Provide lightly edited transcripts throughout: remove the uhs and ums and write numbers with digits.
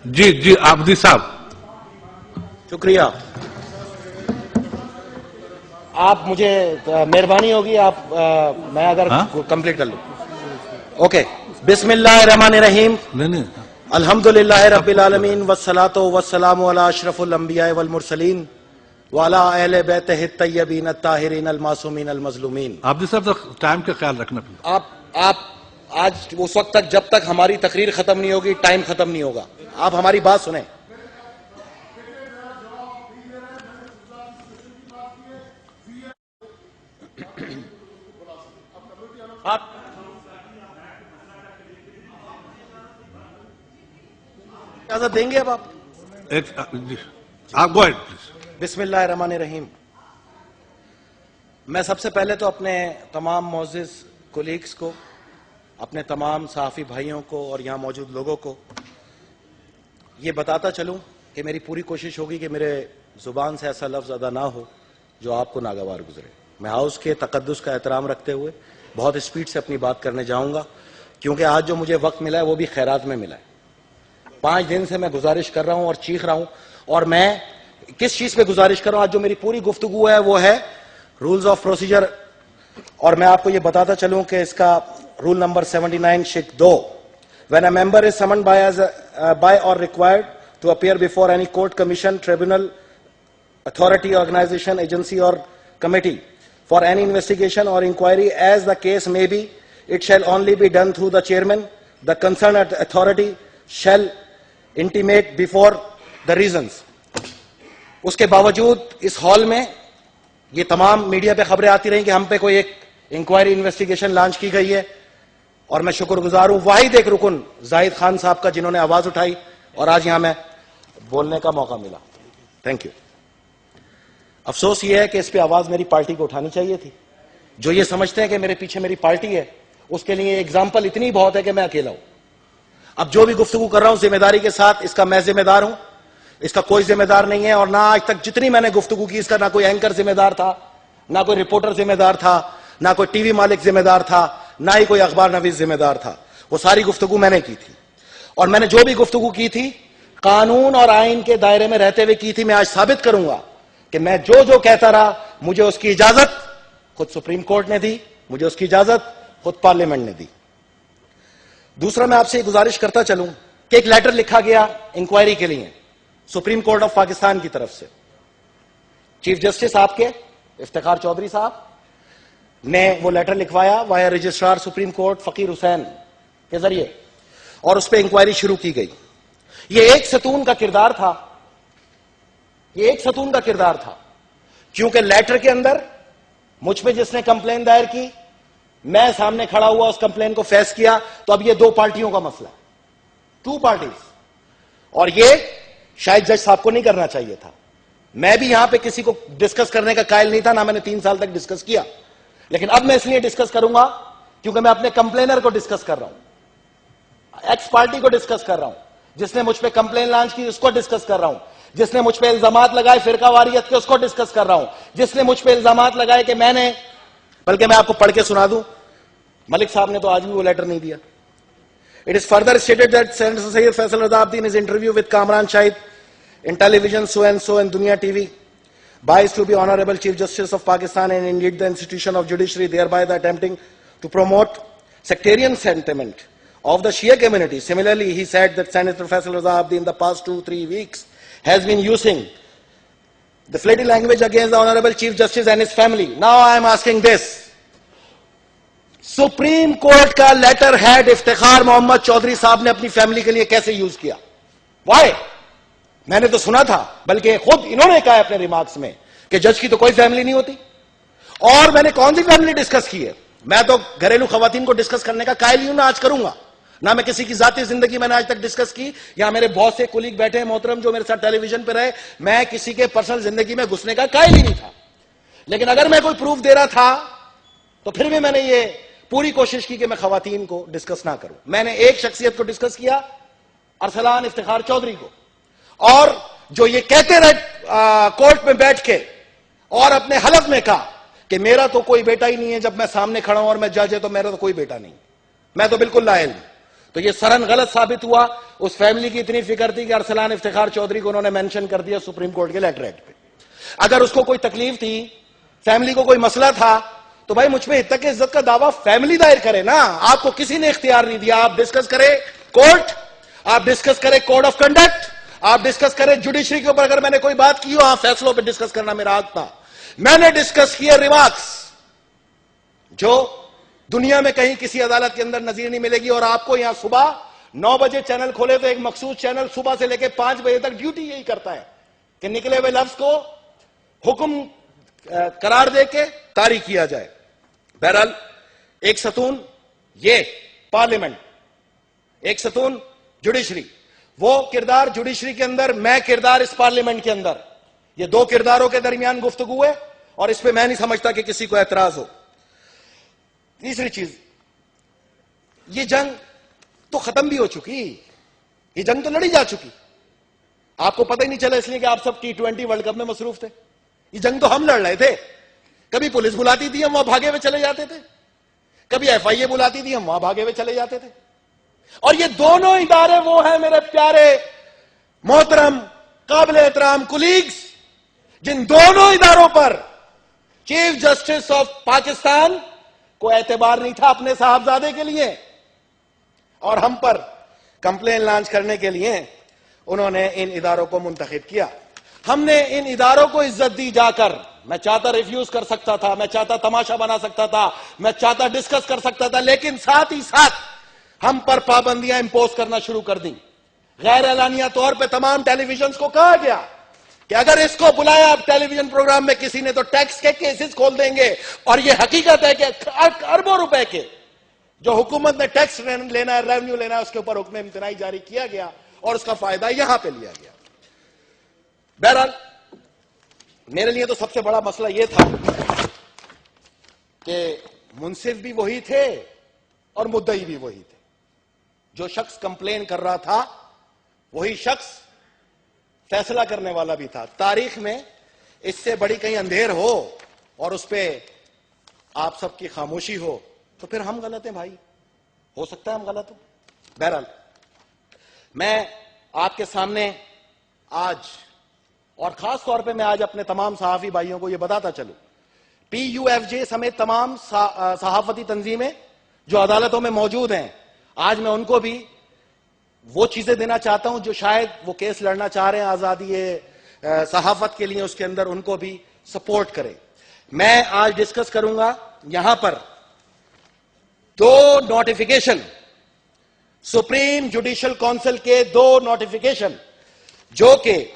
जी जी आबदी साहब, शुक्रिया। आप मुझे मेहरबानी होगी, आप मैं अगर कंप्लीट कर लूं। ओके। बिस्मिल्लाहिर्रहमानिर्रहीम। नहीं अल्हम्दुलिल्लाहि रब्बिल आलमीन वस्सलातु वस्सलामु अला अशरफुल अंबिया वल मुरसलीन व अला अहले बैतिहि अत्तय्यबीन अत्ताहिरीन अल मासूमीन अल मज़लूमीन। आबदी साहब, तो टाइम का ख्याल रखना। आप आज उस वक्त तक जब तक हमारी तकरीर खत्म नहीं होगी, टाइम खत्म नहीं होगा। आप हमारी बात सुने। आप इजाजत देंगे? अब आप गो अहेड प्लीज। बिस्मिल्लाहिर्रहमानिर्रहीम। मैं सबसे पहले तो अपने तमाम मोअज़्ज़िज़ कोलीग्स को, अपने तमाम सहाफ़ी भाइयों को और यहां मौजूद लोगों को ये बताता चलूं कि मेरी पूरी कोशिश होगी कि मेरे जुबान से ऐसा लफ्ज़ अदा ना हो जो आपको नागवार गुजरे। मैं हाउस के तकद्दुस का एहतराम रखते हुए बहुत स्पीड से अपनी बात करने जाऊंगा, क्योंकि आज जो मुझे वक्त मिला है वो भी खैरात में मिला है। 5 दिन से मैं गुजारिश कर रहा हूं और चीख रहा हूं, और मैं किस चीज पे गुजारिश कर रहा हूं? आज जो मेरी पूरी गुफ्तगू है वो है रूल्स ऑफ प्रोसीजर, और मैं आपको ये बताता चलूं कि इसका रूल नंबर 79 शिक 2, when a member is summoned by or required to appear before any court, commission, tribunal, authority, organization, agency or committee for any investigation or inquiry as the case may be, it shall only be done through the chairman. The concerned authority shall intimate before the reasons. उसके बावजूद इस hall में ये तमाम media पे खबरें आती रही कि हम पे कोई एक इंक्वायरी इन्वेस्टिगेशन लॉन्च की गई है, और मैं शुक्रगुजार हूं वाहिद एक रुकन जाहिद खान साहब का, जिन्होंने आवाज उठाई और आज यहां मैं बोलने का मौका मिला। Thank you. अफसोस यह है कि इस पे आवाज मेरी पार्टी को उठानी चाहिए थी। जो ये समझते हैं कि मेरे पीछे मेरी पार्टी है, उसके लिए एग्जाम्पल इतनी बहुत है कि मैं अकेला हूं। अब जो भी गुफ्तगू कर रहा हूं जिम्मेदारी के साथ, इसका मैं जिम्मेदार हूं, इसका कोई जिम्मेदार नहीं है। और ना आज तक जितनी मैंने गुफ्तगू की, इसका ना कोई एंकर जिम्मेदार था, ना कोई रिपोर्टर जिम्मेदार था, ना कोई टीवी मालिक जिम्मेदार था, ना ही कोई अखबार नवीस जिम्मेदार था। वो सारी गुफ्तगू मैंने की थी, और मैंने जो भी गुफ्तगू की थी कानून और आइन के दायरे में रहते हुए की थी। मैं आज साबित करूंगा कि मैं जो जो कहता रहा, मुझे उसकी इजाजत खुद सुप्रीम कोर्ट ने दी, मुझे उसकी इजाजत खुद पार्लियामेंट ने दी। दूसरा, मैं आपसे गुजारिश करता चलूं कि एक लेटर लिखा गया इंक्वायरी के लिए सुप्रीम कोर्ट ऑफ पाकिस्तान की तरफ से। चीफ जस्टिस आपके इफ्तिखार चौधरी साहब ने वो लेटर लिखवाया वाया रजिस्ट्रार सुप्रीम कोर्ट फकीर हुसैन के जरिए, और उस पर इंक्वायरी शुरू की गई। ये एक सतून का किरदार था, ये एक सतून का किरदार था, क्योंकि लेटर के अंदर मुझ पे जिसने कंप्लेन दायर की, मैं सामने खड़ा हुआ, उस कंप्लेन को फेस किया। तो अब ये दो पार्टियों का मसला है, 2 पार्टीज, और ये शायद जज साहब को नहीं करना चाहिए था। मैं भी यहां पे किसी को डिस्कस करने का कायल नहीं था, ना मैंने 3 साल तक डिस्कस किया, लेकिन अब मैं इसलिए डिस्कस करूंगा क्योंकि मैं अपने कंप्लेनर को डिस्कस कर रहा हूं, एक्स पार्टी को डिस्कस कर रहा हूं, जिसने मुझ पे कंप्लेन लॉन्च की उसको डिस्कस कर रहा हूं, जिसने मुझ पे इल्जामात लगाए फिरकावारियत के उसको डिस्कस कर रहा हूं, जिसने मुझ पे इल्जामात लगाए कि मैंने, बल्कि मैं आपको पढ़ के सुना दूं, मलिक साहब ने तो आज भी वो लेटर नहीं दिया। It is further stated that senator Syed Faisal Raza Abdi in his interview with Kamran Shahid in television show and Dunya TV biased to be Honorable Chief Justice of Pakistan and indeed the institution of judiciary, thereby the attempting to promote sectarian sentiment of the Shia community. Similarly, he said that Senator Faisal Raza Abdi in the past 2-3 weeks has been using the flighty language against the Honorable Chief Justice and his family. Now I am asking this. Supreme court का letter head Iftikhar Mohammad Chaudhary साहब ने अपनी family के लिए कैसे use किया? Y? मैंने तो सुना था, बल्कि खुद इन्होंने कहा अपने रिमार्क्स में कि जज की तो कोई फैमिली नहीं होती। और मैंने कौन सी फैमिली डिस्कस की है? मैं तो घरेलू खवातीन को डिस्कस करने का कायल ही हूं, ना आज करूंगा, ना मैं किसी की जाती जिंदगी मैंने आज तक डिस्कस की। या मेरे बहुत से कुलीग बैठे हैं मोहतरम जो मेरे साथ टेलीविजन पर रहे, मैं किसी के पर्सनल जिंदगी में घुसने का कायल ही नहीं था। लेकिन अगर मैं कोई प्रूफ दे रहा था तो फिर भी मैंने ये पूरी कोशिश की कि मैं खवातीन को डिस्कस ना करूं। मैंने एक शख्सियत को डिस्कस किया, अरसलान इफ्तिखार चौधरी को, और जो ये कहते रहे कोर्ट में बैठ के और अपने हलफ में कहा कि मेरा तो कोई बेटा ही नहीं है, जब मैं सामने खड़ा हूं और मैं जज है तो मेरा तो कोई बेटा नहीं, मैं तो बिल्कुल लायल हूं। तो ये सरन गलत साबित हुआ। उस फैमिली की इतनी फिक्र थी कि अरसलान इफ्तिखार चौधरी को उन्होंने मेंशन कर दिया सुप्रीम कोर्ट के लेटरहेड पे। अगर उसको कोई तकलीफ थी, फैमिली को कोई मसला था, तो भाई मुझ पे इत्तक इज्जत का दावा फैमिली दायर करे ना। आपको किसी ने इख्तियार नहीं दिया। आप डिस्कस करें कोर्ट, आप डिस्कस करें कोड ऑफ कंडक्ट, आप डिस्कस करें जुडिशरी के ऊपर। अगर मैंने कोई बात की हो, हाँ, फैसलों पे डिस्कस करना मेरा हक था। मैंने डिस्कस किए रिमार्क्स जो दुनिया में कहीं किसी अदालत के अंदर नजीर नहीं मिलेगी। और आपको यहां सुबह 9 बजे चैनल खोले तो एक मखसूस चैनल सुबह से लेकर 5 बजे तक ड्यूटी यही करता है कि निकले हुए लफ्ज को हुक्म करार दे के तारीख किया जाए। बहरहाल एक सतून ये पार्लियामेंट, एक सतून जुडिशरी, वो किरदार जुडिशरी के अंदर, मैं किरदार इस पार्लियामेंट के अंदर, ये दो किरदारों के दरमियान गुफ्तगू है और इस पे मैं नहीं समझता कि किसी को एतराज हो। तीसरी चीज, ये जंग तो खत्म भी हो चुकी, ये जंग तो लड़ी जा चुकी। आपको पता ही नहीं चला इसलिए कि आप सब T20 वर्ल्ड कप में मसरूफ थे। ये जंग तो हम लड़ रहे थे। कभी पुलिस बुलाती थी, हम वहां भागे हुए चले जाते थे। कभी FIA बुलाती थी, हम वहां भागे हुए चले जाते थे। और ये दोनों इदारे वो हैं मेरे प्यारे मोहतरम काबिल एहतराम कुलीग्स, जिन दोनों इदारों पर चीफ जस्टिस ऑफ पाकिस्तान को एतबार नहीं था अपने साहबजादे के लिए, और हम पर कंप्लेन लॉन्च करने के लिए उन्होंने इन इदारों को मुंतखब किया। हमने इन इदारों को इज्जत दी जाकर। मैं चाहता रिफ्यूज कर सकता था, मैं चाहता तमाशा बना सकता था, मैं चाहता डिस्कस कर सकता था, लेकिन साथ ही साथ हम पर पाबंदियां इंपोज करना शुरू कर दी। गैर एलानिया तौर पर तमाम टेलीविजन को कहा गया कि अगर इसको बुलाया आप टेलीविजन प्रोग्राम में किसी ने तो टैक्स के केसेस खोल देंगे। और यह हकीकत है कि अरबों रुपए के जो हुकूमत ने टैक्स लेना है, रेवेन्यू लेना है, उसके ऊपर हुक्म इम्तनाई जारी किया गया और उसका फायदा यहां पे लिया गया। बहरहाल मेरे लिए तो सबसे बड़ा मसला यह था कि मुंसिफ भी वही थे और मुद्दई भी वही थे। जो शख्स कंप्लेन कर रहा था वही शख्स फैसला करने वाला भी था। तारीख में इससे बड़ी कहीं अंधेर हो और उस पर आप सबकी खामोशी हो तो फिर हम गलत हैं भाई, हो सकता है हम गलत हो। बहरहाल मैं आपके सामने आज, और खास तौर पे मैं आज अपने तमाम सहाफी भाइयों को यह बताता चलूं, PUFJ समेत तमाम सहाफती तंजीमें जो अदालतों में मौजूद हैं, आज मैं उनको भी वो चीजें देना चाहता हूं जो शायद वो केस लड़ना चाह रहे हैं आजादी सहाफत के लिए, उसके अंदर उनको भी सपोर्ट करें। मैं आज डिस्कस करूंगा यहां पर 2 नोटिफिकेशन, सुप्रीम जुडिशियल काउंसिल के 2 नोटिफिकेशन जो कि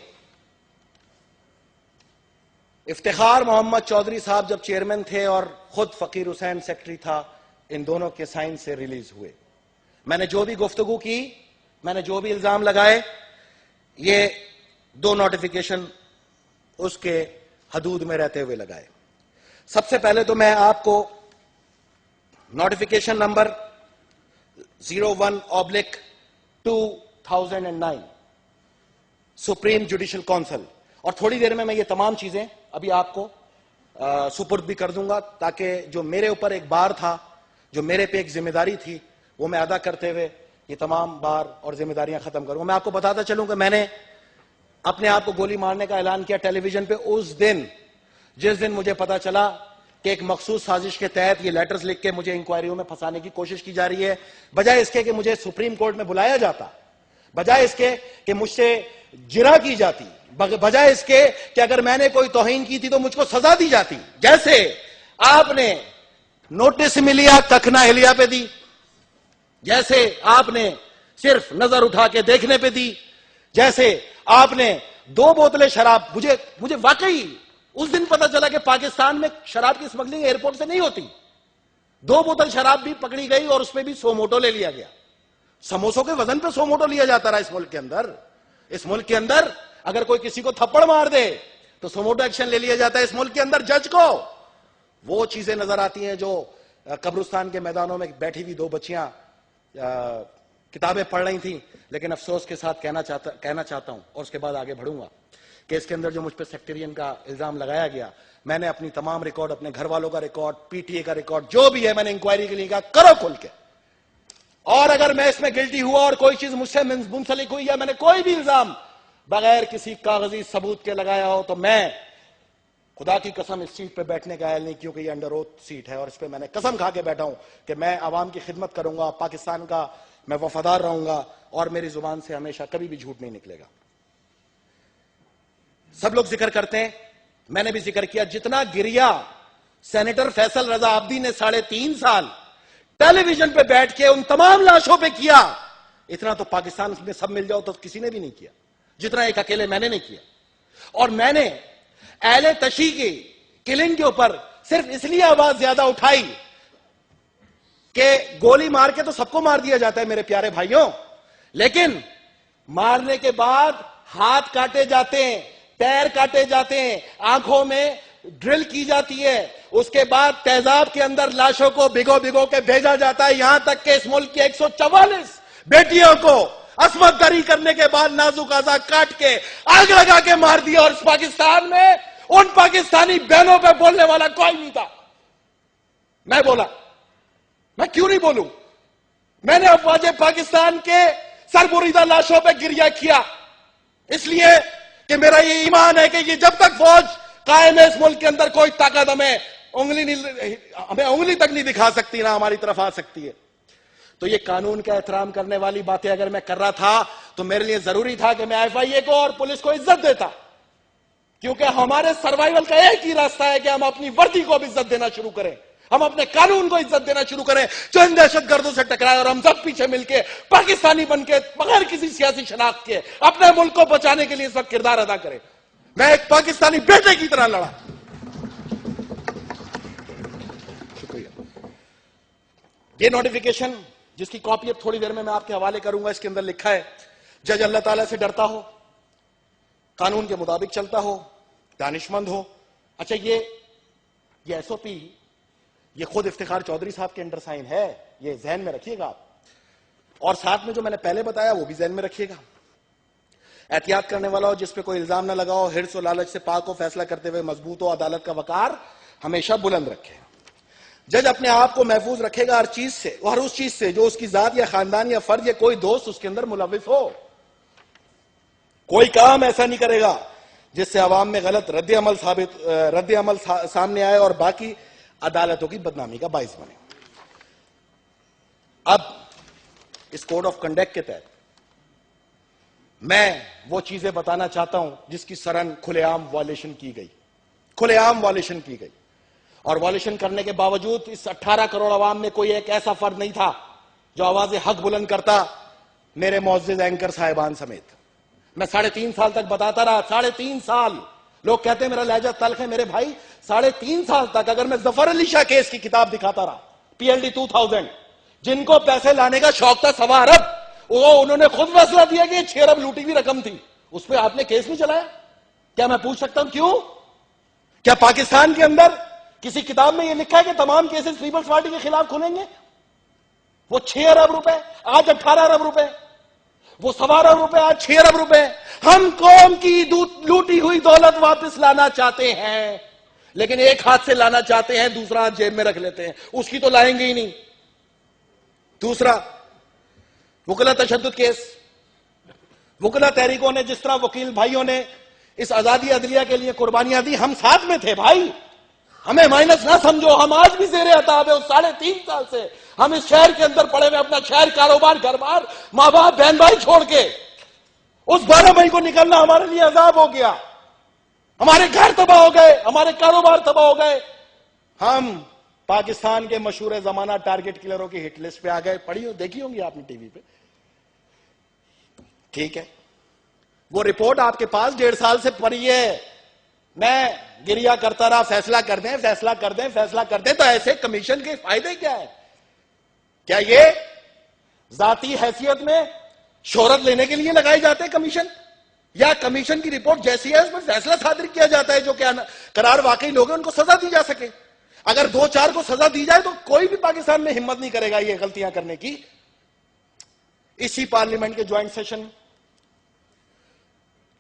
इफ्तिखार मोहम्मद चौधरी साहब जब चेयरमैन थे और खुद फकीर हुसैन सेक्रेटरी था, इन दोनों के साइन से रिलीज हुए। मैंने जो भी गुफ्तगू की, मैंने जो भी इल्जाम लगाए, ये 2 नोटिफिकेशन उसके हदूद में रहते हुए लगाए। सबसे पहले तो मैं आपको notification number 01/2009 supreme judicial council, और थोड़ी देर में मैं ये तमाम चीजें अभी आपको सुपुर्द भी कर दूंगा ताकि जो मेरे ऊपर एक बार था, जो मेरे पे एक जिम्मेदारी थी, वो मैं अदा करते हुए ये तमाम बार और जिम्मेदारियां खत्म करूंगा। मैं आपको बताता चलूं कि मैंने अपने आप को गोली मारने का ऐलान किया टेलीविजन पे उस दिन जिस दिन मुझे पता चला कि एक मखसूस साजिश के तहत ये लेटर्स लिख के मुझे इंक्वायरियों में फंसाने की कोशिश की जा रही है। बजाय इसके कि मुझे सुप्रीम कोर्ट में बुलाया जाता, बजाय इसके कि मुझसे जिरा की जाती, बजाय इसके कि अगर मैंने कोई तौहीन की थी तो मुझको सजा दी जाती। जैसे आपने नोटिस मिलिया कखना हिलिया पे दी, जैसे आपने सिर्फ नजर उठा के देखने पे दी, जैसे आपने 2 बोतलें शराब, मुझे वाकई उस दिन पता चला कि पाकिस्तान में शराब की स्मगलिंग एयरपोर्ट से नहीं होती। 2 बोतल शराब भी पकड़ी गई और उसमें भी 100 मोटो ले लिया गया। समोसों के वजन पे 100 मोटो लिया जाता रहा इस मुल्क के अंदर। इस मुल्क के अंदर अगर कोई किसी को थप्पड़ मार दे तो 100 मोटो एक्शन ले लिया जाता है। इस मुल्क के अंदर जज को वो चीजें नजर आती हैं जो कब्रिस्तान के मैदानों में बैठी हुई 2 बच्चियां किताबें पढ़ रही थी। लेकिन अफसोस के साथ कहना चाहता हूं और उसके बाद आगे बढ़ूंगा कि इसके अंदर जो मुझ पर सेक्टेरियन का इल्जाम लगाया गया, मैंने अपनी तमाम रिकॉर्ड, अपने घर वालों का रिकॉर्ड, PTA का रिकॉर्ड, जो भी है, मैंने इंक्वायरी के लिए कहा करो खुल के। और अगर मैं इसमें गिल्टी हुआ और कोई चीज मुझसे मुंसलिक हुई या मैंने कोई भी इल्जाम बगैर किसी कागजी सबूत के लगाया हो तो मैं खुदा की कसम इस सीट पे बैठने का अहल नहीं, क्योंकि ये अंडर ओथ सीट है और इस पे मैंने कसम खा के बैठा हूं कि मैं आवाम की खिदमत करूंगा, पाकिस्तान का मैं वफादार रहूंगा और मेरी जुबान से हमेशा कभी भी झूठ नहीं निकलेगा। सब लोग जिक्र करते हैं, मैंने भी जिक्र किया, जितना गिरिया सेनेटर फैसल रजा आब्दी ने 3.5 साल टेलीविजन पे बैठ के उन तमाम लाशों पे किया, इतना तो पाकिस्तान में सब मिल जाओ तो किसी ने भी नहीं किया जितना एक अकेले मैंने नहीं किया। और मैंने अहले तशी की किलिंग के ऊपर सिर्फ इसलिए आवाज ज्यादा उठाई कि गोली मार के तो सबको मार दिया जाता है मेरे प्यारे भाइयों, लेकिन मारने के बाद हाथ काटे जाते हैं, पैर काटे जाते हैं, आंखों में ड्रिल की जाती है, उसके बाद तेजाब के अंदर लाशों को भिगो भिगो के भेजा जाता है, यहां तक कि इस मुल्क की 144 बेटियों को अस्मत दरी करने के बाद नाजुक आजा काट के आग लगा के मार दिया। और इस पाकिस्तान में उन पाकिस्तानी बहनों पे बोलने वाला कोई नहीं था। मैं बोला, मैं क्यों नहीं बोलूं? मैंने अफवाज पाकिस्तान के सरबुरीदा लाशों पे गिरिया किया इसलिए कि मेरा ये ईमान है कि ये जब तक फौज कायम है इस मुल्क के अंदर कोई ताकत हमें उंगली तक नहीं दिखा सकती, ना हमारी तरफ आ सकती है। तो ये कानून का एहतराम करने वाली बातें अगर मैं कर रहा था तो मेरे लिए जरूरी था कि मैं FIA को और पुलिस को इज्जत देता, क्योंकि हमारे सर्वाइवल का एक ही रास्ता है कि हम अपनी वर्दी को भी इज्जत देना शुरू करें, हम अपने कानून को इज्जत देना शुरू करें जो इन दहशतगर्दों से टकराए, और हम सब पीछे मिलकर पाकिस्तानी बनके बगैर किसी सियासी शनाख्त के अपने मुल्क को बचाने के लिए इस वक्त किरदार अदा करें। मैं एक पाकिस्तानी बेटे की तरह लड़ा। शुक्रिया। ये नोटिफिकेशन जिसकी कॉपी अब थोड़ी देर में मैं आपके हवाले करूंगा, इसके अंदर लिखा है, जज अल्लाह ताला से डरता हो, कानून के मुताबिक चलता हो, दानिशमंद हो। अच्छा, ये SOP ये खुद इफ्तिखार चौधरी साहब के अंडर साइन है, ये जहन में रखिएगा आप, और साथ में जो मैंने पहले बताया वो भी जहन में रखिएगा। एहतियात करने वाला हो, जिस पे कोई इल्जाम ना लगाओ, हिर्स और लालच से पाक हो, फैसला करते हुए मजबूत हो, अदालत का वकार हमेशा बुलंद रखे। जज अपने आप को महफूज रखेगा हर चीज से, हर उस चीज से जो उसकी जात या खानदान या फर्ज या कोई दोस्त उसके अंदर मुलविस हो। कोई काम ऐसा नहीं करेगा जिससे अवाम में गलत रद्द-ए-अमल सामने आए और बाकी अदालतों की बदनामी का बाइस बने। अब इस कोड ऑफ कंडक्ट के तहत मैं वो चीजें बताना चाहता हूं जिसकी सरन खुलेआम वायलेशन की गई, खुलेआम वायलेशन की गई, और वायलेशन करने के बावजूद इस 18 करोड़ अवाम में कोई एक ऐसा फर्द नहीं था जो आवाज़ हक बुलंद करता, मेरे मुअज़्ज़िज़ एंकर साहिबान समेत। मैं 3.5 साल तक बताता रहा, 3.5 साल। लोग कहते हैं मेरा लहजा तल्ख है, मेरे भाई 3.5 साल तक अगर मैं जफर अली शाह केस की किताब दिखाता रहा, PLD 2000, जिनको पैसे लाने का शौक था 1.25 अरब, वो उन्होंने खुद फैसला दिया कि 6 अरब लूटी हुई रकम थी, उस पर आपने केस नहीं चलाया। क्या मैं पूछ सकता हूं क्यों? क्या पाकिस्तान के अंदर किसी किताब में यह लिखा है कि तमाम केसेस पीपल्स पार्टी के खिलाफ खुलेंगे? वो 6 अरब रुपए आज 18 अरब रुपए, वो 1.25 अरब रुपए आज 6 अरब रुपए। हम कौम की लूटी हुई दौलत वापस लाना चाहते हैं, लेकिन एक हाथ से लाना चाहते हैं, दूसरा हाथ जेब में रख लेते हैं, उसकी तो लाएंगे ही नहीं। दूसरा, वकीला तशद्दुद केस। वकीला तहरीकों ने, जिस तरह वकील भाइयों ने इस आजादी अदलिया के लिए कुर्बानियां दी, हम साथ में थे भाई, हमें माइनस ना समझो। हम आज भी ज़ेरे अताब है। उस 3.5 साल से हम इस शहर के अंदर पड़े हुए, अपना शहर, कारोबार, घर बार, मां बाप, बहन भाई छोड़ के उस 12 मई को निकलना हमारे लिए अजाब हो गया। हमारे घर तबाह हो गए, हमारे कारोबार तबाह हो गए। हम पाकिस्तान के मशहूर जमाना टारगेट किलरों की हिट लिस्ट पे आ गए। पढ़ी हो, देखी होंगी आपने टीवी पे, ठीक है। वो रिपोर्ट आपके पास 1.5 साल से पड़ी है। मैं गिरिया करता रहा, फैसला कर दें, फैसला कर दें, फैसला कर दें। तो ऐसे कमीशन के फायदे क्या है? क्या ये जाती हैसियत में शोहरत लेने के लिए लगाए जाते हैं कमीशन, या कमीशन की रिपोर्ट जैसी है उस पर फैसला सादर किया जाता है जो क्या करार वाकई लोग हैं उनको सजा दी जा सके? अगर 2-4 को सजा दी जाए तो कोई भी पाकिस्तान में हिम्मत नहीं करेगा ये गलतियां करने की। इसी पार्लियामेंट के joint session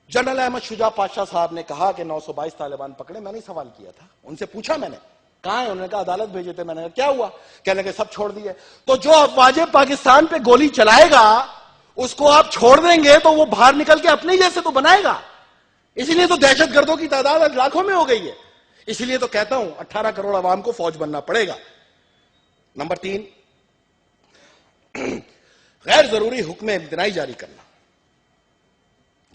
general Ahmad Shuja Pasha साहब ने कहा कि 922 तालिबान पकड़े। मैंने सवाल किया था, उनसे पूछा मैंने कहां है? उन्होंने कहा अदालत भेजे थे। मैंने कहा क्या हुआ? कहने लगे सब छोड़ दिए। तो जो अफवाज पाकिस्तान पे गोली चलाएगा उसको आप छोड़ देंगे तो वो बाहर निकल के अपने जैसे तो बनाएगा। इसीलिए तो दहशतगर्दों की तादाद आज लाखों में हो गई है। इसीलिए तो कहता हूं 18 करोड़ आवाम को फौज बनना पड़ेगा। नंबर 3, गैर जरूरी हुक्म इम्तनाई जारी करना।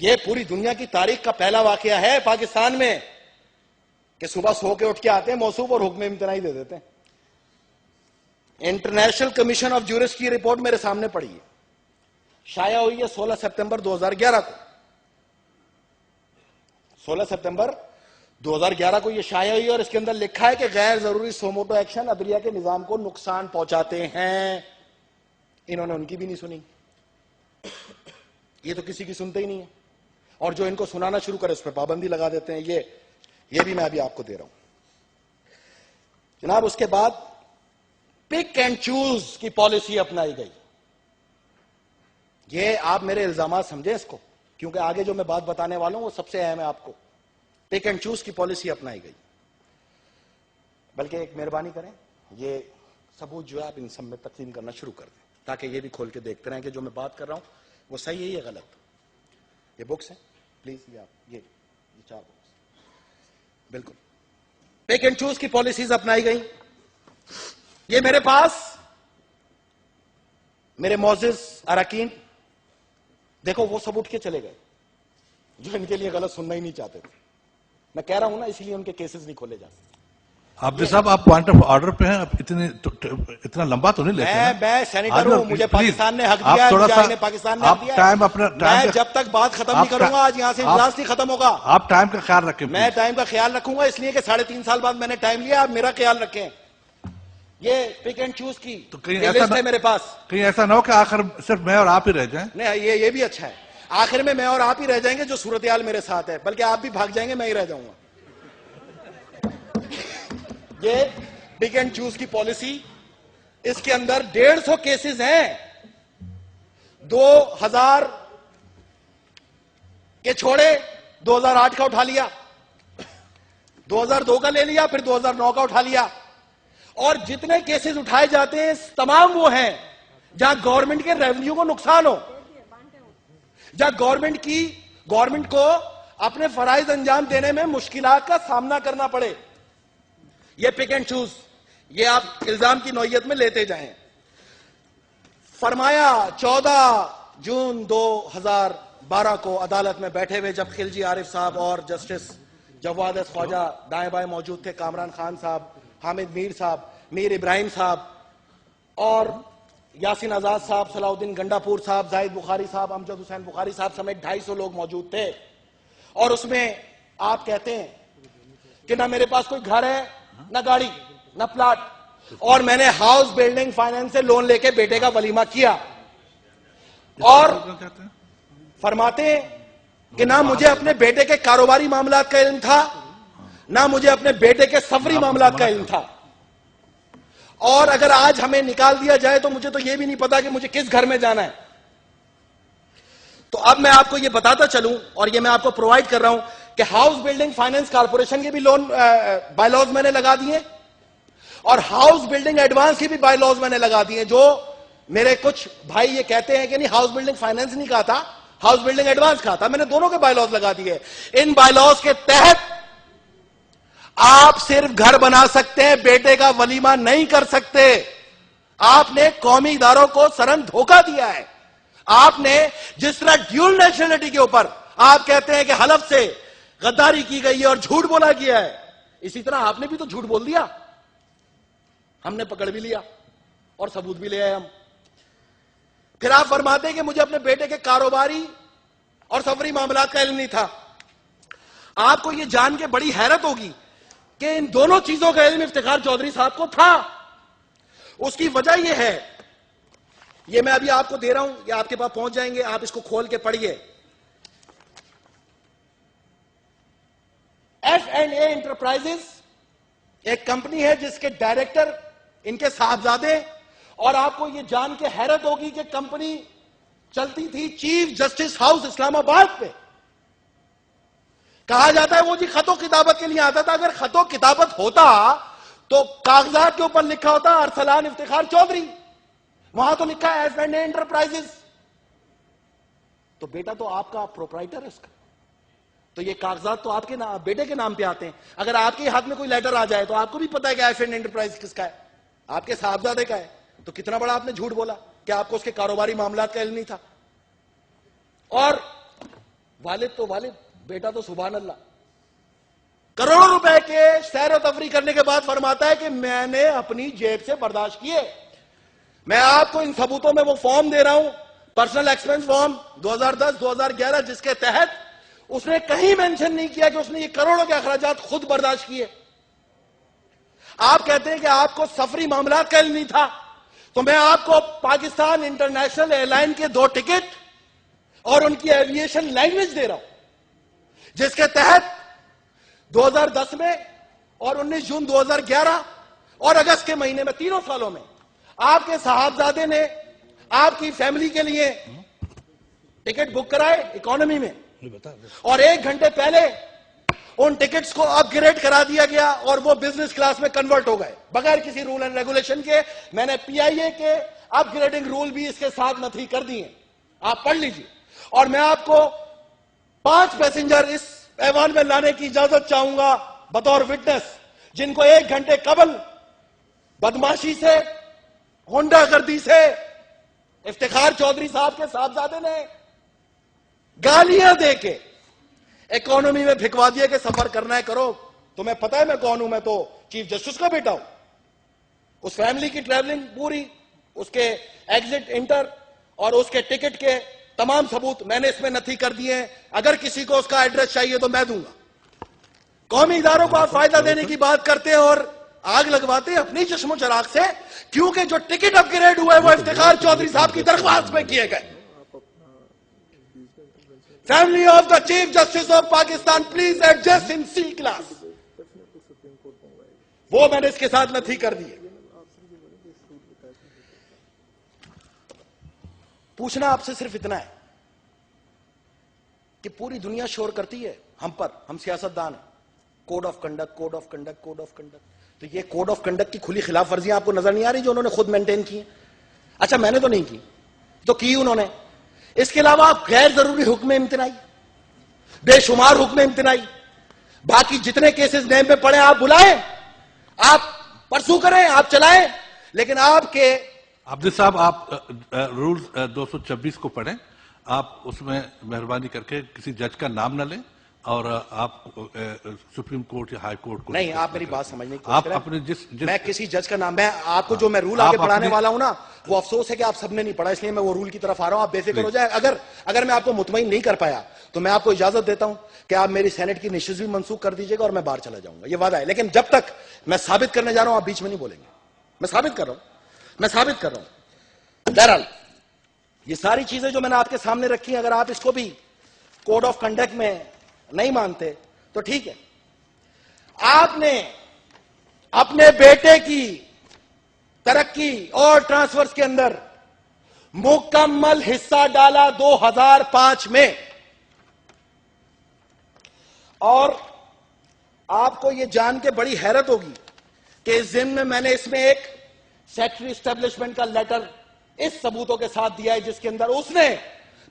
यह पूरी दुनिया की तारीख का पहला वाकया है पाकिस्तान में कि सुबह सो के उठ के आते हैं मौसूफ और हुक्म इम्तनाई दे देते हैं। इंटरनेशनल कमीशन ऑफ ज्यूरिस्ट की रिपोर्ट मेरे सामने पड़ी है, शाया हुई है 16 सितंबर 2011 को। 16 सितंबर 2011 को यह शाया हुई और इसके अंदर लिखा है कि गैर जरूरी सोमोटो एक्शन अदलिया के निजाम को नुकसान पहुंचाते हैं। इन्होंने उनकी भी नहीं सुनी। ये तो किसी की सुनते ही नहीं है, और जो इनको सुनाना शुरू करे उस पर पाबंदी लगा देते हैं। ये भी मैं अभी आपको दे रहा हूं जनाब। उसके बाद पिक एंड चूज की पॉलिसी अपनाई गई। ये आप मेरे इल्जाम समझे इसको, क्योंकि आगे जो मैं बात बताने वाला हूं वो सबसे अहम है। आपको पिक एंड चूज की पॉलिसी अपनाई गई। बल्कि एक मेहरबानी करें, ये सबूत जो है आप इन सब में तकसीम करना शुरू कर दें, ताकि ये भी खोल के देखते रहें कि जो मैं बात कर रहा हूं वो सही है या गलत। ये बुक्स हैं, प्लीज ये आप ये 4 बुक्स। बिल्कुल पिक एंड चूज की पॉलिसीज अपनाई गई। ये मेरे पास मेरे मोअज़्ज़िज़ अरकान, देखो वो सब उठ के चले गए जो इनके लिए गलत सुनना ही नहीं चाहते थे। मैं कह रहा हूं ना, इसलिए उनके केसेस नहीं खोले जाते। आबिदी साहब, आप पॉइंट ऑफ ऑर्डर पे हैं, अब इतना लंबा तो नहीं लेते ना? मैं सेनेटर हूं, मुझे पाकिस्तान ने हक दिया है, मुझे पाकिस्तान ने हक दिया है। टाइम अपना मैं जब तक बात खत्म नहीं करूंगा आज यहां से इजलास नहीं खत्म होगा। आप टाइम का ख्याल रखें। मैं टाइम का ख्याल रखूंगा, इसलिए कि 3.5 साल बाद मैंने टाइम लिया। आप मेरा ख्याल रखें। ये पिक एंड चूज की तो कहीं लिस्ट है मेरे पास। कहीं ऐसा ना हो कि आखिर सिर्फ मैं और आप ही रह जाएं। नहीं, ये भी अच्छा है। आखिर में मैं और आप ही रह जाएंगे जो सूरत हाल मेरे साथ है, बल्कि आप भी भाग जाएंगे, मैं ही रह जाऊंगा। ये पिक एंड चूज की पॉलिसी, इसके अंदर 150 केसेस हैं। 2000 के छोड़े, 2008 का उठा लिया, 2002 का ले लिया, फिर 2009 का उठा लिया। और जितने केसेस उठाए जाते हैं तमाम वो हैं जहां गवर्नमेंट के रेवेन्यू को नुकसान हो, जहां गवर्नमेंट को अपने फराइज अंजाम देने में मुश्किलात का सामना करना पड़े। ये पिक एंड चूज, ये आप इल्जाम की नौयत में लेते जाएं। फरमाया 14 जून 2012 को अदालत में बैठे हुए जब खिलजी आरिफ साहब और जस्टिस जवाद ख्वाजा दाएं बाएं मौजूद थे, कामरान खान साहब, हामिद मीर साहब, मीर इब्राहिम साहब और यासिन आजाद साहब, सलाउद्दीन गंडापुर साहब, जाहिद बुखारी साहब, अमजद हुसैन बुखारी साहब समेत 250 लोग मौजूद थे। और उसमें आप कहते हैं कि ना मेरे पास कोई घर है, ना गाड़ी, ना प्लाट, और मैंने हाउस बिल्डिंग फाइनेंस से लोन लेके बेटे का वलीमा किया। और फरमाते हैं कि ना मुझे अपने बेटे के कारोबारी मामलात का इल्म था, ना मुझे अपने बेटे के सफरी मामलात का इल्म था। और अगर आज हमें निकाल दिया जाए तो मुझे तो यह भी नहीं पता कि मुझे किस घर में जाना है। तो अब मैं आपको यह बताता चलूं, और यह मैं आपको प्रोवाइड कर रहा हूं कि हाउस बिल्डिंग फाइनेंस कॉर्पोरेशन के भी लोन बायलॉज मैंने लगा दिए, और हाउस बिल्डिंग एडवांस की भी बायलॉज मैंने लगा दिए। जो मेरे कुछ भाई ये कहते हैं कि नहीं हाउस बिल्डिंग फाइनेंस नहीं कहा था, हाउस बिल्डिंग एडवांस कहा था, मैंने दोनों के बायलॉज लगा दिए। इन बायलॉज के तहत आप सिर्फ घर बना सकते हैं, बेटे का वलीमा नहीं कर सकते। आपने कौमी इदारों को सरन धोखा दिया है। आपने जिस तरह ड्यूल नेशनलिटी के ऊपर आप कहते हैं कि हलफ से गद्दारी की गई है और झूठ बोला गया है, इसी तरह आपने भी तो झूठ बोल दिया। हमने पकड़ भी लिया और सबूत भी ले आए हम। फिर आप फरमाते हैं कि मुझे अपने बेटे के कारोबारी और सफरी मामलात का इल्म नहीं था। आपको यह जान के बड़ी हैरत होगी कि इन दोनों चीजों का इल्म इफ्तिखार चौधरी साहब को था। उसकी वजह यह है, यह मैं अभी आपको दे रहा हूं, ये आपके पास पहुंच जाएंगे, आप इसको खोल के पढ़िए। F&A इंटरप्राइजेस एक कंपनी है जिसके डायरेक्टर इनके साहबजादे, और आपको यह जान के हैरत होगी कि कंपनी चलती थी चीफ जस्टिस हाउस इस्लामाबाद पे। कहा जाता है वो जी खतो किताबत के लिए आता था। अगर खतो किताबत होता तो कागजात के ऊपर लिखा होता अरसलान इफ्तिखार चौधरी, वहां तो लिखा है F&A एंटरप्राइजेस। तो बेटा तो आपका प्रोप्राइटर है उसका, तो ये कागजात तो आपके नाम, बेटे के नाम पे आते हैं। अगर आपके हाथ में कोई लेटर आ जाए तो आपको भी पता है कि F&A एंटरप्राइज किसका है, आपके साहबजादे का है। तो कितना बड़ा आपने झूठ बोला कि आपको उसके कारोबारी मामलात का इल्म नहीं था। और वालिद तो वालिद, बेटा तो सुभान अल्लाह, करोड़ों रुपए के सैर और तफरी करने के बाद फरमाता है कि मैंने अपनी जेब से बर्दाश्त किए। मैं आपको इन सबूतों में वो फॉर्म दे रहा हूं, पर्सनल एक्सपेंस फॉर्म 2010-2011, जिसके तहत उसने कहीं मेंशन नहीं किया कि उसने ये करोड़ों के अखराजात खुद बर्दाश्त किए। आप कहते हैं कि आपको सफरी मामलात का इल्म नहीं था, तो मैं आपको पाकिस्तान इंटरनेशनल एयरलाइन के 2 टिकट और उनकी एविएशन लैंग्वेज दे रहा हूं, जिसके तहत 2010 में और 19 जून 2011 और अगस्त के महीने में, 3 सालों में आपके साहबजादे ने आपकी फैमिली के लिए टिकट बुक कराए इकोनॉमी में, और 1 घंटे पहले उन टिकट्स को अपग्रेड करा दिया गया और वो बिजनेस क्लास में कन्वर्ट हो गए बगैर किसी रूल एंड रेगुलेशन के। मैंने पीआईए के अपग्रेडिंग रूल भी इसके साथ नथी कर दिए, आप पढ़ लीजिए। और मैं आपको 5 पैसेंजर इस ऐवान में लाने की इजाजत चाहूंगा बतौर विटनेस, जिनको 1 घंटे कबल बदमाशी से, होंडागर्दी से इफ्तिखार चौधरी साहब के साहबजादे ने गालियां देके इकोनॉमी में भिकवा दिया कि सफर करना है करो। तुम्हें पता है मैं कौन हूं, मैं तो चीफ जस्टिस का बेटा हूं। उस फैमिली की ट्रैवलिंग पूरी, उसके एग्जिट इंटर और उसके टिकट के तमाम सबूत मैंने इसमें नथी कर दिए हैं। अगर किसी को उसका एड्रेस चाहिए तो मैं दूंगा। कौमी इदारों को आप फायदा देने की बात करते हैं और आग लगवाते हैं अपनी चश्मो चराग से, क्योंकि जो टिकट अपग्रेड हुए वो इफ्तिखार चौधरी साहब की दरख्वास्त में किए गए। Family of the chief justice of Pakistan please adjust in C class, वो मैंने इसके साथ नथी कर दिए। पूछना आपसे सिर्फ इतना है कि पूरी दुनिया शोर करती है हम पर, हम सियासतदान हैं, code of conduct, code of conduct, code of conduct. तो ये कोड ऑफ कंडक्ट की खुली खिलाफ वर्जियां आपको नजर नहीं आ रही जो उन्होंने खुद मेंटेन की है? अच्छा, मैंने तो नहीं की, तो की उन्होंने। इसके अलावा आप गैर जरूरी हुक्म इम्तिनाई, बेशुमार हुक्म इम्तिनाई, बाकी जितने केसेस नेम पे पड़े आप बुलाएं, आप परसू करें, आप चलाएं, लेकिन आपके आबिद साहब, आप रूल 226 को पढ़ें। आप उसमें मेहरबानी करके किसी जज का नाम न लें और आप सुप्रीम कोर्ट या हाई कोर्ट को नहीं, आप मेरी बात समझने की कोशिश आप करें। अपने जिस मैं किसी जज का नाम, मैं आपको जो मैं रूल आगे पढ़ाने वाला हूं ना, वो अफसोस है कि आप सबने नहीं पढ़ा, इसलिए मैं वो रूल की तरफ आ रहा हूं। आप बेफिक्र हो जाए। अगर मैं आपको मुतमईन नहीं कर पाया तो मैं आपको इजाजत देता हूं कि आप मेरी सेनेट की निशिस्त भी मंसूख कर दीजिएगा और मैं बाहर चला जाऊंगा, ये वादा है। लेकिन जब तक मैं साबित करने जा रहा हूं आप बीच में नहीं बोलेंगे। मैं साबित कर रहा हूं। बहरहाल ये सारी चीजें जो मैंने आपके सामने रखी हैं, अगर आप इसको भी कोड ऑफ कंडक्ट में नहीं मानते तो ठीक है। आपने अपने बेटे की तरक्की और ट्रांसफर्स के अंदर मुकम्मल हिस्सा डाला 2005 में, और आपको यह जान के बड़ी हैरत होगी कि इस जिम्न में मैंने इसमें एक सेक्रेटरी एस्टेब्लिशमेंट का लेटर इस सबूतों के साथ दिया है, जिसके अंदर उसने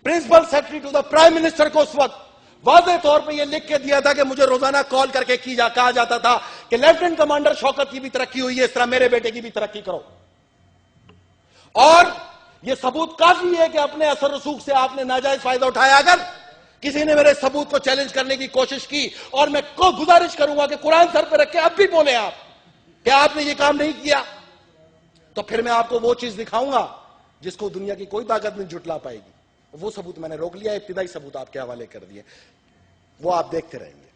principal secretary to the prime minister को उस वक्त वाज़ेह तौर पे ये लिख के दिया था कि मुझे रोजाना कॉल करके कहा जाता था कि लेफ्टिनेंट कमांडर शौकत की भी तरक्की हुई है, इस तरह मेरे बेटे की भी तरक्की करो। और ये सबूत काफी है कि अपने असर रसूख से आपने नाजायज फायदा उठाया। अगर किसी ने मेरे सबूत को चैलेंज करने की कोशिश की, और मैं को गुजारिश करूंगा कि कुरान सर पर रख के अब भी बोले आप कि आपने ये काम नहीं किया, तो फिर मैं आपको वो चीज दिखाऊंगा जिसको दुनिया की कोई ताकत नहीं जुटला पाएगी। वो सबूत मैंने रोक लिया, इब्तिदाई सबूत आपके हवाले कर दिए, वो आप देखते रहेंगे।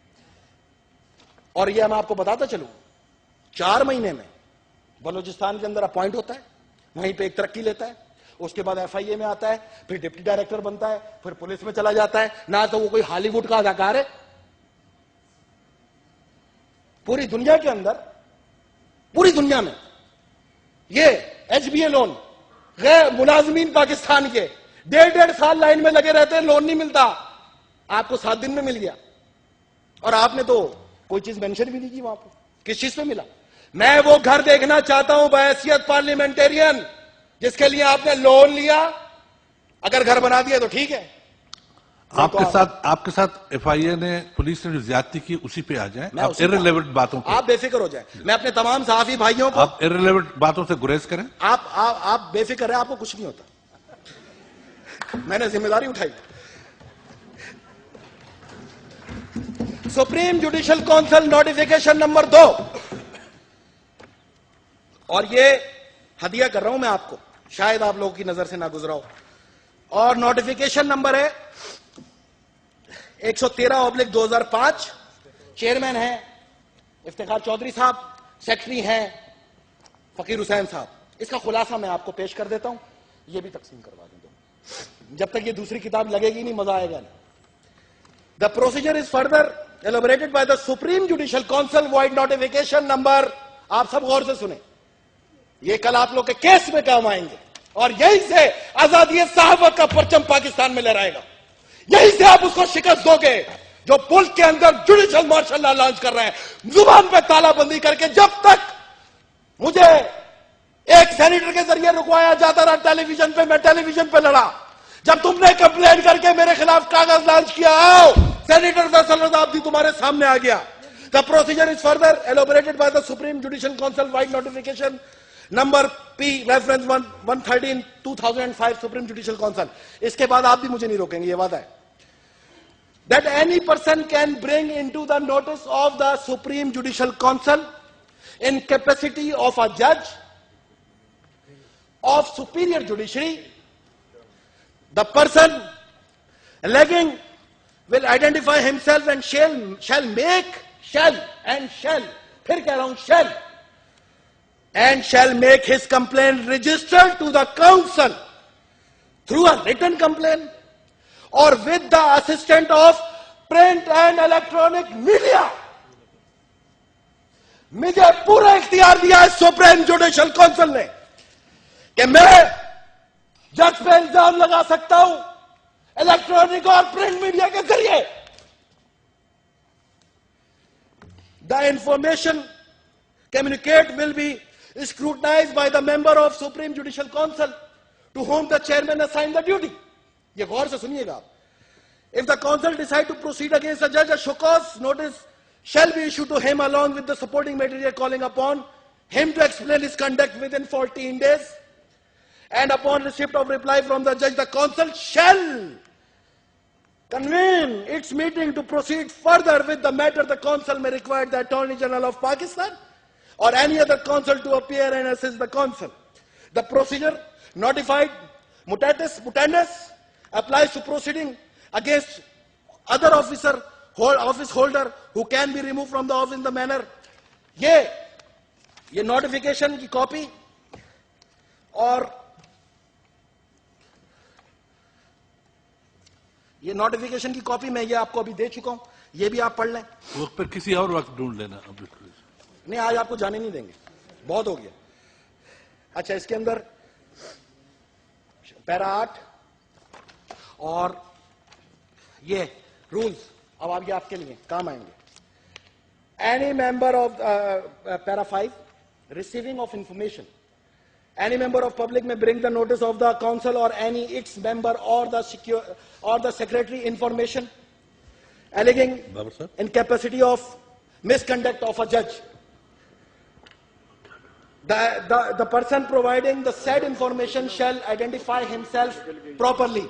और ये मैं आपको बताता चलूं, 4 महीने में बलूचिस्तान के अंदर अपॉइंट होता है, वहीं पे एक तरक्की लेता है, उसके बाद FIA में आता है, फिर डिप्टी डायरेक्टर बनता है, फिर पुलिस में चला जाता है। ना तो वो कोई हॉलीवुड का अदाकार है। पूरी दुनिया के अंदर, पूरी दुनिया में ये HBA लोन, गैर मुलाजमीन पाकिस्तान के 1.5 साल लाइन में लगे रहते हैं, लोन नहीं मिलता। आपको 7 दिन में मिल गया, और आपने तो कोई चीज मेंशन भी नहीं की वहां पर किस चीज पे मिला। मैं वो घर देखना चाहता हूं बहैसियत पार्लियामेंटेरियन जिसके लिए आपने लोन लिया। अगर घर बना दिया तो ठीक है। आपके साथ एफआईए ने, पुलिस ने जो ज्यादती की उसी पे आ जाए। आप इररिलेवेंट बातों पे, आप बेफिक्र हो जाए। मैं अपने तमाम सहाफी भाइयों को, आप इररिलेवेंट बातों से गुरेज करें। आप बेफिक्र है, आपको कुछ नहीं होता। मैंने जिम्मेदारी उठाई। Supreme judicial council notification number 2, और ये हदिया कर रहा हूं मैं आपको, शायद आप लोगों की नजर से ना गुजरा हो। और नोटिफिकेशन नंबर है 113/2005। चेयरमैन है इफ्तिखार चौधरी साहब, सेक्रेटरी हैं फकीर हुसैन साहब। इसका खुलासा मैं आपको पेश कर देता हूं, ये भी तकसीम करवा दें। जब तक ये दूसरी किताब लगेगी नहीं, मजा आएगा नहीं। The procedure is further elaborated by the supreme judicial council void notification number, आप सब गौर से सुने, ये कल आप लोग के केस में काम आएंगे और यहीं से आजादी सहाफत का परचम पाकिस्तान में लहराएगा। यहीं से आप उसको शिकस्त दोगे जो मुल्क के अंदर जुडिशियल मार्शल लॉ लॉन्च कर रहे हैं, जुबान पे तालाबंदी करके। जब तक मुझे एक सेनेटर के जरिए रुकवाया जाता रहा टेलीविजन पे, मैं टेलीविजन पे लड़ा। जब तुमने कंप्लेंट करके मेरे खिलाफ कागज लॉन्च किया, आओ सेनेटर फैसल रजा अब्दी तुम्हारे सामने आ गया। The procedure is further elaborated by the supreme judicial council wide notification number P reference 113 2005 supreme judicial council. इसके बाद आप भी मुझे नहीं रोकेंगे, ये वादा है। That any person can bring into the notice of the supreme judicial council in capacity of a जज of superior judiciary, the person alleging will identify himself and shall make his complaint registered to the council through a written complaint or with the assistance of print and electronic media. मुझे पूरा इख्तियार दिया है supreme judicial council ने कि मैं जज पे इल्जाम लगा सकता हूं इलेक्ट्रॉनिक और प्रिंट मीडिया के जरिए। The information communicate will be scrutinized by the member of Supreme Judicial Council to whom the chairman assigned the duty. ये गौर से सुनिएगा आप। If the council decide to proceed against a judge, a show cause notice shall be issued to him along with the supporting material, calling upon him to explain his conduct within 14 days. And upon receipt of reply from the judge, the council shall convene its meeting to proceed further with the matter. The council may require the Attorney General of Pakistan or any other council to appear and assist the council. The procedure notified mutatis applies to proceeding against other office holder who can be removed from the office in the manner. ये notification की copy और ये notification की copy मैं ये आपको अभी दे चुका हूं, ये भी आप पढ़ लें। वक्त पर किसी और वक्त ढूंढ लेना। नहीं, आज आपको जाने नहीं देंगे, बहुत हो गया। अच्छा, इसके अंदर पैरा 8 और ये रूल्स, अब आप ये आपके लिए काम आएंगे। Any member of para 5 receiving of information, any member of public may bring the notice of the council or any its member or the secretary information alleging incapacity of misconduct of a judge. The person providing the said information shall identify himself properly.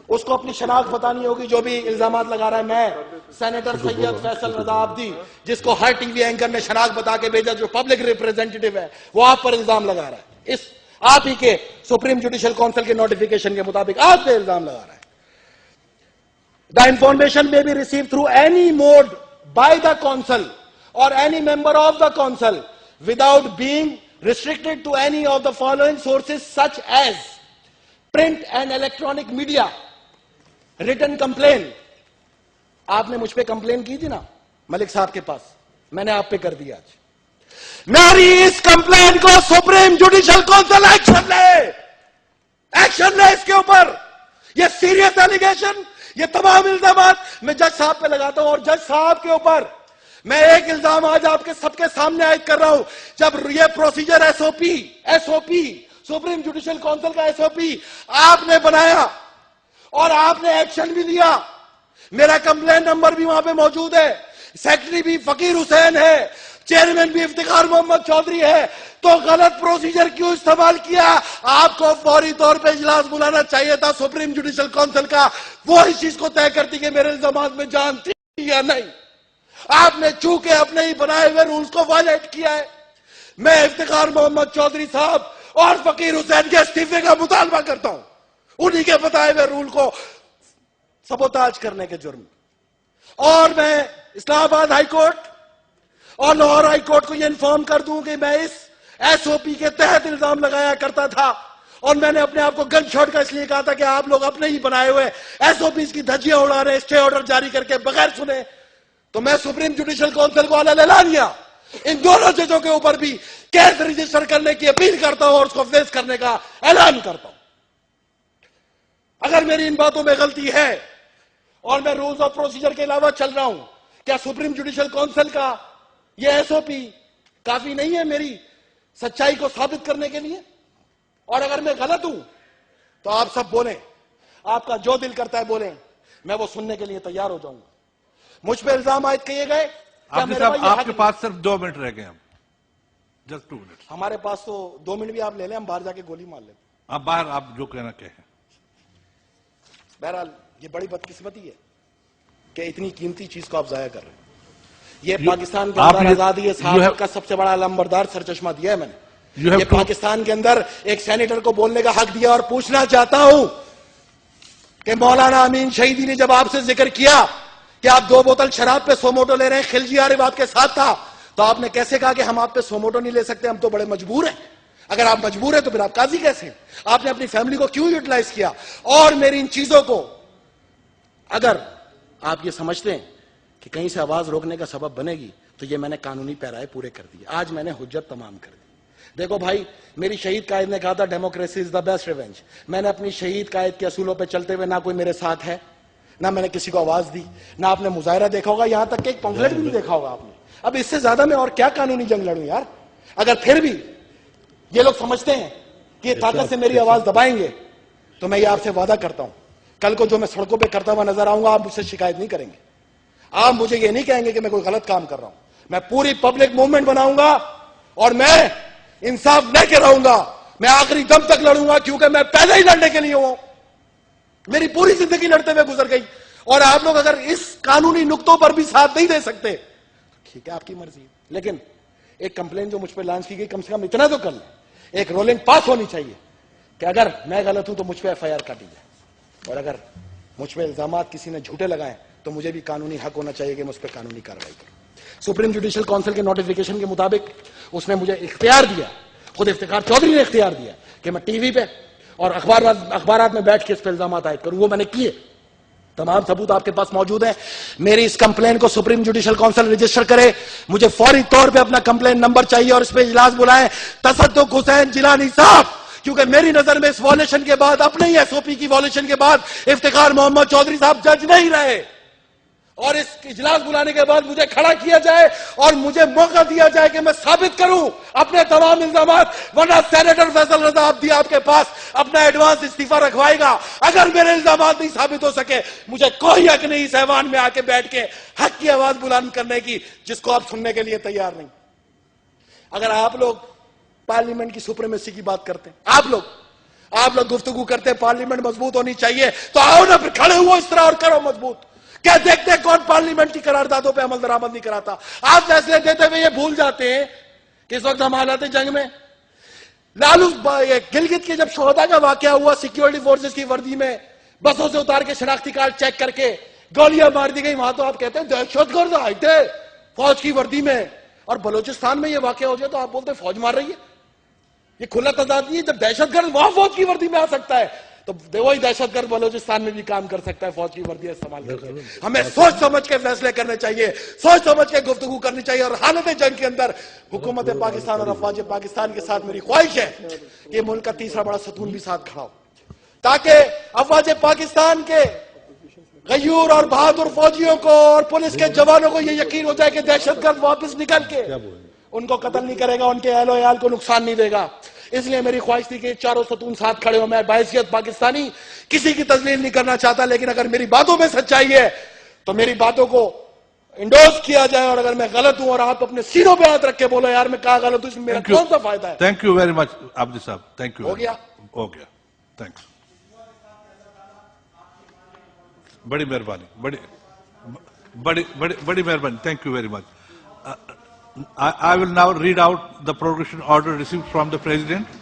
उसको अपनी शनाख्त बतानी होगी। जो भी इल्जामात लगा रहा है, मैं सेनेटर सैयद फैसल रजा अब्दी, जिसको हर टीवी एंकर ने शनाख्त बता के भेजा, जो पब्लिक रिप्रेजेंटेटिव है, वो आप पर इल्जाम लगा रहा है। इस आप ही के सुप्रीम जुडिशियल काउंसिल के नोटिफिकेशन के मुताबिक आप पे इल्जाम लगा रहा है। The information may be received through any mode by the council or any member of the council without being restricted to any of the following sources such as print and electronic media. Written complaint, आपने मुझ पे complain की थी ना मलिक साहब के पास, मैंने आप पे कर दिया। आज मेरी इस कंप्लेन को सुप्रीम जुडिशियल काउंसिल एक्शन ले इसके ऊपर। ये सीरियस एलिगेशन, ये तमाम इल्जामात मैं जज साहब पे लगाता हूं और जज साहब के ऊपर मैं एक इल्जाम आज आपके सबके सामने आयद कर रहा हूं, जब ये procedure SOP supreme judicial council का एसओपी आपने बनाया और आपने एक्शन भी लिया, मेरा कंप्लेंट नंबर भी वहां पे मौजूद है, सेक्रेटरी भी फकीर हुसैन है, चेयरमैन भी इफ्तिखार मोहम्मद चौधरी है, तो गलत प्रोसीजर क्यों इस्तेमाल किया? आपको फौरी तौर पे इजलास बुलाना चाहिए था सुप्रीम जुडिशियल काउंसिल का, वो इस चीज को तय करती कि मेरे इल्जामात में जान थी या नहीं। आपने चूंकि अपने ही बनाए हुए रूल्स को वायलेट किया है। मैं इफ्तिखार मोहम्मद चौधरी साहब और फकीर हुसैन के इस्तीफे का मुतालबा करता हूं, उन्हीं के बताए हुए रूल को सबोताज करने के जुर्म। और मैं इस्लामाबाद हाईकोर्ट और लाहौर हाईकोर्ट को यह इन्फॉर्म कर दूं कि मैं इस एसओपी के तहत इल्जाम लगाया करता था, और मैंने अपने आप को गन शॉट का इसलिए कहा था कि आप लोग अपने ही बनाए हुए एसओपी की धज्जियां उड़ा रहे, स्टे ऑर्डर जारी करके बगैर सुने। तो मैं सुप्रीम जुडिशियल काउंसिल को ऐलानिया इन दोनों जजों के ऊपर भी केस रजिस्टर करने की अपील करता हूं और उसको फेस करने का ऐलान करता हूं। अगर मेरी इन बातों में गलती है और मैं रूल्स ऑफ प्रोसीजर के अलावा चल रहा हूं, क्या सुप्रीम जुडिशियल काउंसिल का यह एसओपी काफी नहीं है मेरी सच्चाई को साबित करने के लिए? और अगर मैं गलत हूं तो आप सब बोलें, आपका जो दिल करता है बोलें, मैं वो सुनने के लिए तैयार हो जाऊंगा। मुझ पर इल्जाम आयद किए गए, क्या मेरे भाई आपके पास सिर्फ 2 मिनट रह गए, हम जस्ट 2 मिनट। हमारे पास तो 2 मिनट भी आप ले लें, हम बाहर जाके गोली मार लेते। आप बाहर, आप जो कहना कहें। बहरहाल ये बड़ी बदकिस्मती है कि इतनी कीमती चीज को आप जाया कर रहे हैं। ये पाकिस्तान के अंदर आजादी है साहब का सबसे बड़ा लंबरदार सरचश्मा दिया है मैंने। ये पाकिस्तान के अंदर एक सेनेटर को बोलने का हक दिया। और पूछना चाहता हूं कि मौलाना अमीन शहीदी ने जब आपसे जिक्र किया कि आप 2 बोतल शराब पे सोमोटो ले रहे हैं, खिलजी आरिफ आपके साथ था, तो आपने कैसे कहा कि हम आप पे सोमोटो नहीं ले सकते, हम तो बड़े मजबूर हैं? अगर आप मजबूर हैं तो फिर आप काजी कैसे हैं? आपने अपनी फैमिली को क्यों यूटिलाइज किया? और मेरी इन चीजों को अगर आप ये समझते हैं कि कहीं से आवाज रोकने का सबब बनेगी, तो ये मैंने कानूनी पैराए पूरे कर दिए। आज मैंने हुज्जत तमाम कर दी। देखो भाई, मेरी शहीद कायद ने कहा था democracy is the best revenge. मैंने अपनी शहीद कायद के असूलों पे चलते हुए ना कोई मेरे साथ है, ना मैंने किसी को आवाज दी, ना आपने मुजाहिरा देखा होगा, यहां तक कि एक पंफलेट भी नहीं देखा होगा आपने। अब इससे ज्यादा मैं और क्या कानूनी जंग लड़ूं यार? अगर फिर भी ये लोग समझते हैं कि ताकत से मेरी आवाज दबाएंगे, तो मैं ये आपसे वादा करता हूं, कल को जो मैं सड़कों पर करता हुआ नजर आऊंगा, आप मुझसे शिकायत नहीं करेंगे। आप मुझे ये नहीं कहेंगे कि मैं कोई गलत काम कर रहा हूं। मैं पूरी पब्लिक मूवमेंट बनाऊंगा और मैं इंसाफ लेके रहूंगा। मैं आखिरी दम तक लड़ूंगा, क्योंकि मैं पहले ही लड़ने के लिए हूं। मेरी पूरी जिंदगी लड़ते हुए गुजर गई। और आप लोग अगर इस कानूनी नुक्तों पर भी साथ नहीं दे सकते, ठीक है, आपकी मर्जी। लेकिन एक कंप्लेंट जो मुझ पर लॉन्च की गई, कम से कम इतना तो कर लें, एक रोलिंग पास होनी चाहिए कि अगर मैं गलत हूं तो मुझ पर एफआईआर काटी जाए, और अगर मुझ पर इल्जाम किसी ने झूठे लगाए तो मुझे भी कानूनी हक होना चाहिए कि मैं उस पर कानूनी कार्रवाई करूं। सुप्रीम जुडिशियल काउंसिल के नोटिफिकेशन के मुताबिक उसने मुझे इख्तियार दिया, खुद इफ्तिखार चौधरी ने इख्तियार दिया कि मैं टीवी पे और अखबारात में बैठ के इस पर इल्जाम आयद करूं। वो मैंने किए, तमाम सबूत आपके पास मौजूद है। मेरी इस कंप्लेन को सुप्रीम जुडिशियल काउंसिल रजिस्टर करे। मुझे फौरी तौर पे अपना कंप्लेन नंबर चाहिए और इस पे इजलास बुलाएं तसद्दुक हुसैन जिलानी साहब, क्योंकि मेरी नजर में इस वॉलेशन के बाद, अपने ही एसओपी की वॉलेशन के बाद, इफ्तिखार मोहम्मद चौधरी साहब जज नहीं रहे। और इस इजलास बुलाने के बाद मुझे खड़ा किया जाए और मुझे मौका दिया जाए कि मैं साबित करूं अपने तमाम इल्जामात, वरना सेनेटर फैसल रजा अब्दी आपके पास अपना एडवांस इस्तीफा रखवाएगा। अगर मेरे इल्जामात नहीं साबित हो सके, मुझे कोई हक नहीं इस ऐवान में आके बैठ के हक की आवाज बुलंद करने की, जिसको आप सुनने के लिए तैयार नहीं। अगर आप लोग पार्लियामेंट की सुप्रीमेसी की बात करते हैं, आप लोग गुफ्तगू करते हैं पार्लियामेंट मजबूत होनी चाहिए, तो आओ ना फिर खड़े हुओ इस तरह और करो मजबूत। क्या देखते हैं कौन पार्लियामेंट की करारदादों पे अमल दरामद नहीं कराता? आप फैसले देते हुए ये भूल जाते हैं कि इस वक्त हम हालात जंग में, लालू गिलगित के जब शोहदा का वाकया हुआ, सिक्योरिटी फोर्सेस की वर्दी में बसों से उतार के शनाख्ती कार्ड चेक करके गोलियां मार दी गई, वहां तो आप कहते हैं दहशतगर्द आए थे फौज की वर्दी में। और बलोचिस्तान में ये वाकया हो जाए तो आप बोलते हैं फौज मार रही है। ये खुला तजाद नहीं है, जब दहशतगर्द वहां फौज की वर्दी में आ सकता है, तो वही दहशतगर्द बलोचिस्तान में भी काम कर सकता है फौज की वर्दी इस्तेमाल करके। हमें सोच समझ के फैसले करने चाहिए, सोच समझ के गुफ्तगू करनी चाहिए। और हालत जंग के अंदर हुकूमत पाकिस्तान और अफवाज पाकिस्तान के साथ मेरी ख्वाहिश है कि मुल्क का तीसरा बड़ा सतून भी साथ खड़ा हो, ताकि अफवाज पाकिस्तान के गयूर और बहादुर फौजियों को और पुलिस के जवानों को यह यकीन हो जाए कि दहशतगर्द वापस निकल के उनको कत्ल नहीं करेगा, उनके अहलो याल को नुकसान नहीं देगा। इसलिए मेरी ख्वाहिश थी कि चारों सतून साथ खड़े हो। मैं बाइसियत पाकिस्तानी किसी की तजलील नहीं करना चाहता, लेकिन अगर मेरी बातों में सच्चाई है तो मेरी बातों को इंडोर्स किया जाए, और अगर मैं गलत हूं और आप अपने सीनों पे हाथ रख के बोलो यार मैं कहा गलत हूं, इसमें मेरा कौन सा फायदा है। Thank you very much Abid साहब, थैंक यू। हो गया, थैंक्स, बड़ी मेहरबानी, बड़ी बड़ी बड़ी बड़ी मेहरबानी, thank you very much. I will now read out the progression order received from the President.